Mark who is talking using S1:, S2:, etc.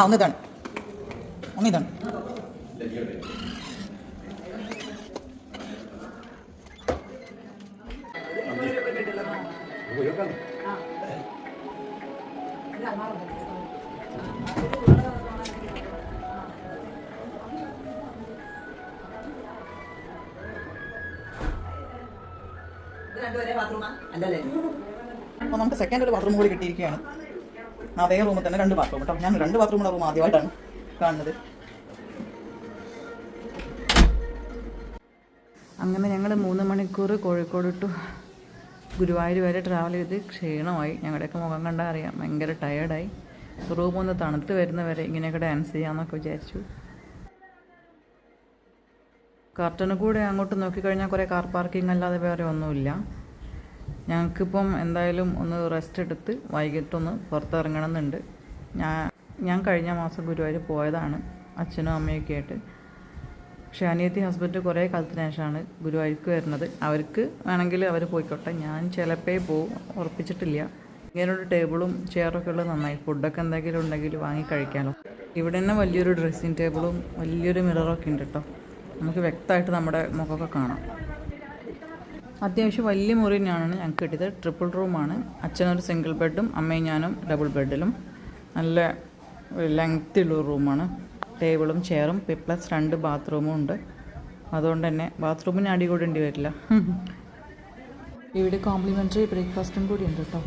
S1: ഒന്നിതാണ് ഒന്നിതാണ്. അപ്പോൾ നമുക്ക് സെക്കൻഡ് ഒരു ബാത്റൂം കൂടി കിട്ടിയിരിക്കുകയാണ്. അതേ റൂമിൽ തന്നെ 2 ബാത്റൂം കേട്ടോ. ഞാൻ 2 ബാത്റൂമുള്ള റൂം ആദ്യമായിട്ടാണ് കാണുന്നത്. അങ്ങനെ ഞങ്ങൾ 3 മണിക്കൂർ കോഴിക്കോട് ടു ഗുരുവായൂർ വരെ ട്രാവൽ ചെയ്ത് ക്ഷീണമായി. ഞങ്ങളുടെയൊക്കെ മുഖം കണ്ടാൽ അറിയാം, ഭയങ്കര ടയേർഡായി. റൂമൊന്ന് തണുത്ത് വരുന്നവരെ ഇങ്ങനെയൊക്കെ ഡാൻസ് ചെയ്യാമെന്നൊക്കെ വിചാരിച്ചു. കർട്ടന് കൂടെ അങ്ങോട്ട് നോക്കിക്കഴിഞ്ഞാൽ കുറേ കാർ പാർക്കിംഗ് അല്ലാതെ വേറെ ഒന്നുമില്ല. ഞങ്ങൾക്കിപ്പം എന്തായാലും ഒന്ന് റെസ്റ്റ് എടുത്ത് വൈകിട്ടൊന്ന് പുറത്തിറങ്ങണമെന്നുണ്ട്. ഞാൻ കഴിഞ്ഞ മാസം ഗുരുവായൂർ പോയതാണ് അച്ഛനും അമ്മയൊക്കെ ആയിട്ട്. പക്ഷേ അനിയത്തി ഹസ്ബൻഡ് കുറേ കാലത്തിന് ശേഷമാണ് ഗുരുവായൂർക്ക് വരുന്നത്. അവർക്ക് വേണമെങ്കിൽ അവർ പോയിക്കോട്ടെ, ഞാൻ ചിലപ്പോൾ പോവും, ഉറപ്പിച്ചിട്ടില്ല. ഇങ്ങനൊരു ടേബിളും ചെയറൊക്കെ ഉള്ളത് നന്നായി. ഫുഡൊക്കെ എന്തെങ്കിലും ഉണ്ടെങ്കിൽ വാങ്ങി കഴിക്കാമല്ലോ. ഇവിടെ തന്നെ വലിയൊരു ഡ്രസ്സിങ് ടേബിളും വലിയൊരു മിററൊക്കെ ഉണ്ട് കേട്ടോ. നമുക്ക് വ്യക്തമായിട്ട് നമ്മുടെ മുഖമൊക്കെ കാണാം. അത്യാവശ്യം വലിയ മുറി തന്നെയാണ് ഞങ്ങൾക്ക് കിട്ടിയത്. ട്രിപ്പിൾ റൂമാണ്. അച്ഛനൊരു സിംഗിൾ ബെഡും അമ്മയും ഞാനും ഡബിൾ ബെഡിലും. നല്ല ലെങ്ത്തുള്ള റൂമാണ്. ടേബിളും ചെയറും പ്ലസ് 2 ബാത്റൂമും ഉണ്ട്. അതുകൊണ്ട് തന്നെ ബാത്റൂമിന് അടി കൂടേണ്ടി വരില്ല. ഇവിടെ കോംപ്ലിമെൻ്ററി ബ്രേക്ക്ഫാസ്റ്റും കൂടി ഉണ്ട് കേട്ടോ.